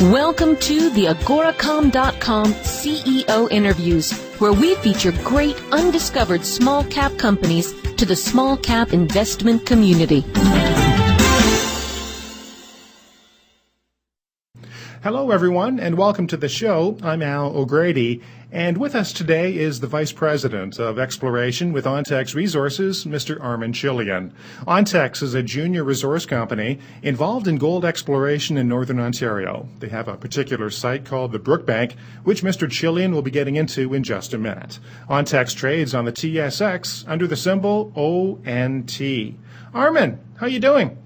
Welcome to the Agoracom.com CEO interviews, where we feature great undiscovered small cap companies to the small cap investment community. Hello, everyone, and welcome to the show. I'm Al O'Grady, and with us today is the Vice President of Exploration with Ontex Resources, Mr. Armin Chilian. Ontex is a junior resource company involved in gold exploration in Northern Ontario. They have a particular site called the Brookbank, which Mr. Chilian will be getting into in just a minute. Ontex trades on the TSX under the symbol ONT. Armin, how you doing?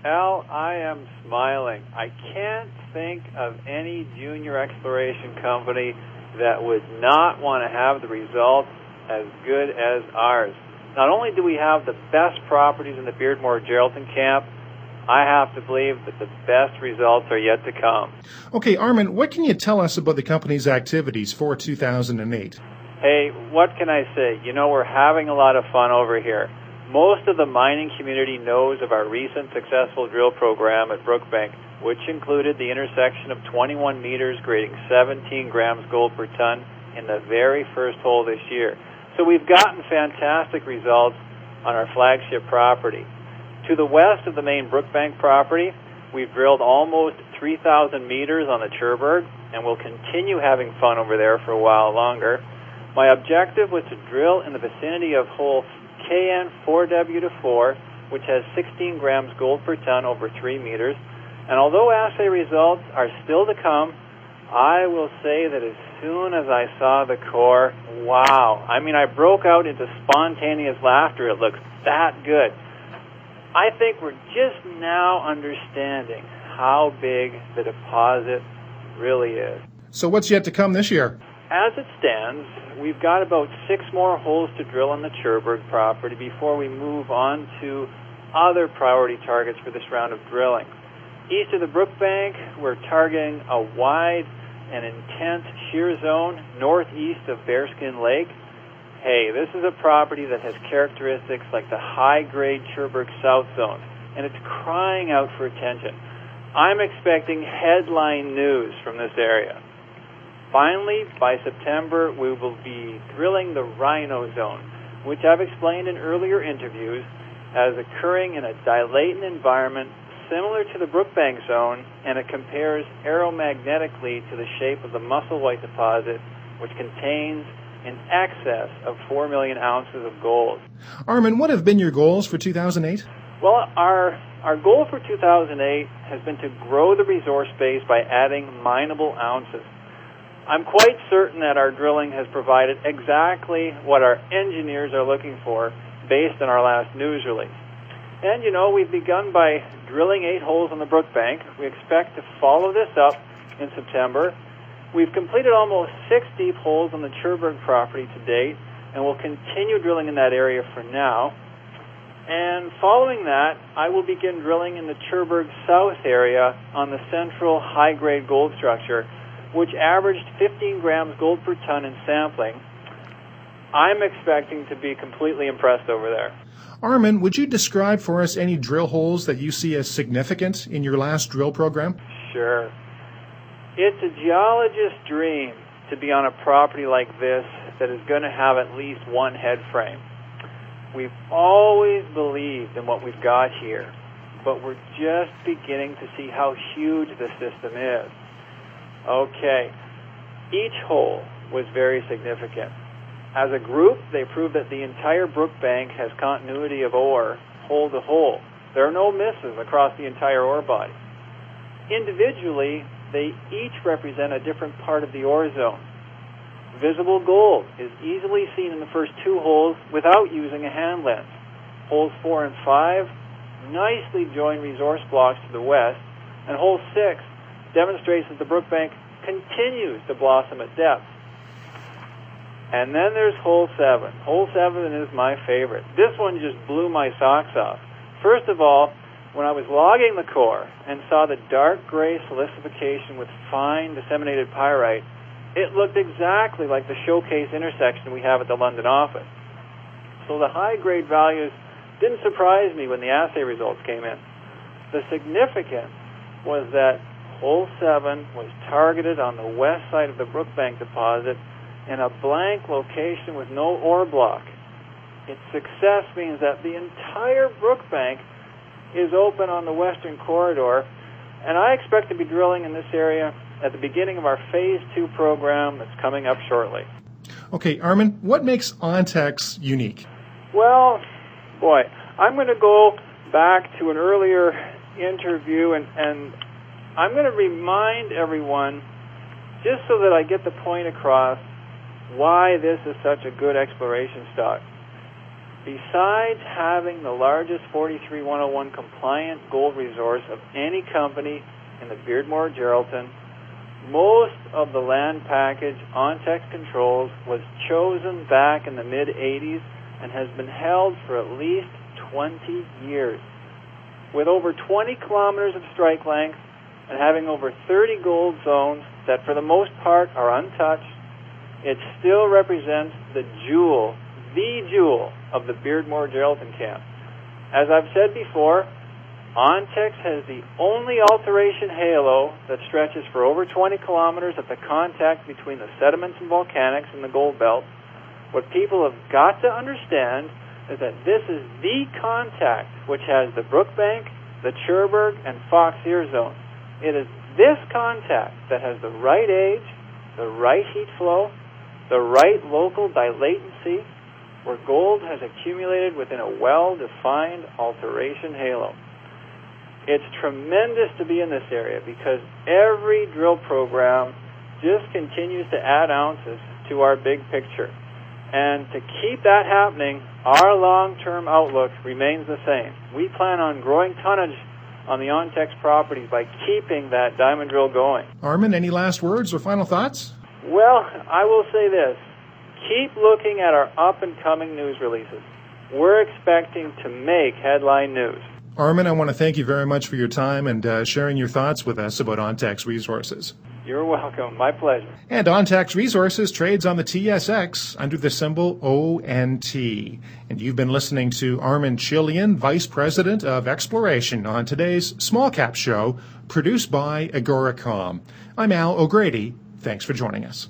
Al, I am smiling. I can't think of any junior exploration company that would not want to have the results as good as ours. Not only do we have the best properties in the Beardmore-Geraldton camp, I have to believe that the best results are yet to come. Okay, Armin, what can you tell us about the company's activities for 2008? Hey, what can I say? You know, we're having a lot of fun over here. Most of the mining community knows of our recent successful drill program at Brookbank, which included the intersection of 21 meters grading 17 grams gold per ton in the very first hole this year. So we've gotten fantastic results on our flagship property. To the west of the main Brookbank property, we've drilled almost 3,000 meters on the Cherbourg, and we'll continue having fun over there for a while longer. My objective was to drill in the vicinity of hole KN4W4, which has 16 grams gold per ton over 3 meters. And although assay results are still to come, I will say that as soon as I saw the core, wow. I mean, I broke out into spontaneous laughter. It looks that good. I think we're just now understanding how big the deposit really is. So what's yet to come this year? As it stands, we've got about 6 more holes to drill on the Cherbourg property before we move on to other priority targets for this round of drilling. East of the Brookbank, we're targeting a wide and intense shear zone northeast of Bearskin Lake. Hey, this is a property that has characteristics like the high-grade Cherbourg South Zone, and it's crying out for attention. I'm expecting headline news from this area. Finally, by September, we will be drilling the Rhino Zone, which I've explained in earlier interviews as occurring in a dilatant environment similar to the Brookbank Zone, and it compares aeromagnetically to the shape of the Musselwhite deposit, which contains in excess of 4 million ounces of gold. Armin, what have been your goals for 2008? Well, our goal for 2008 has been to grow the resource base by adding mineable ounces. I'm quite certain that our drilling has provided exactly what our engineers are looking for based on our last news release. And, you know, we've begun by drilling 8 holes on the Brookbank. We expect to follow this up in September. We've completed almost 6 deep holes on the Cherbourg property to date, and we'll continue drilling in that area for now. And following that, I will begin drilling in the Cherbourg South area on the central high-grade gold structure, which averaged 15 grams gold per ton in sampling. I'm expecting to be completely impressed over there. Armin, would you describe for us any drill holes that you see as significant in your last drill program? Sure. It's a geologist's dream to be on a property like this that is going to have at least one head frame. We've always believed in what we've got here, but we're just beginning to see how huge the system is. Okay, each hole was very significant. As a group, they proved that the entire Brookbank has continuity of ore, hole to hole. There are no misses across the entire ore body. Individually, they each represent a different part of the ore zone. Visible gold is easily seen in the first 2 holes without using a hand lens. Holes 4 and 5 nicely join resource blocks to the west, and hole 6 demonstrates that the Brookbank continues to blossom at depth. And then there's hole 7. Hole 7 is my favorite. This one just blew my socks off. First of all, when I was logging the core and saw the dark gray silicification with fine disseminated pyrite, it looked exactly like the showcase intersection we have at the London office. So the high-grade values didn't surprise me when the assay results came in. The significance was that Hole 7 was targeted on the west side of the Brookbank deposit in a blank location with no ore block. Its success means that the entire Brookbank is open on the western corridor, and I expect to be drilling in this area at the beginning of our Phase 2 program that's coming up shortly. Okay, Armin, what makes ONTEX unique? Well, boy, I'm going to go back to an earlier interview, and I'm going to remind everyone, just so that I get the point across, why this is such a good exploration stock. Besides having the largest 43101 compliant gold resource of any company in the Beardmore Geraldton, most of the land package ONTEX controls was chosen back in the mid-'80s and has been held for at least 20 years. With over 20 kilometers of strike length and having over 30 gold zones that for the most part are untouched, it still represents the jewel of the Beardmore Geraldton camp. As I've said before, ONTEX has the only alteration halo that stretches for over 20 kilometers at the contact between the sediments and volcanics in the gold belt. What people have got to understand is that this is the contact which has the Brookbank, the Cherbourg, and Fox Ear zones. It is this contact that has the right age, the right heat flow, the right local dilatancy, where gold has accumulated within a well-defined alteration halo. It's tremendous to be in this area because every drill program just continues to add ounces to our big picture. And to keep that happening, our long-term outlook remains the same. We plan on growing tonnage on the ONTEX properties by keeping that diamond drill going. Armin, any last words or final thoughts? Well, I will say this. Keep looking at our up-and-coming news releases. We're expecting to make headline news. Armin, I want to thank you very much for your time and sharing your thoughts with us about ONTEX Resources. You're welcome. My pleasure. And ONTEX Resources trades on the TSX under the symbol ONT. And you've been listening to Armin Chilian, Vice President of Exploration, on today's Small Cap Show, produced by Agoracom. I'm Al O'Grady. Thanks for joining us.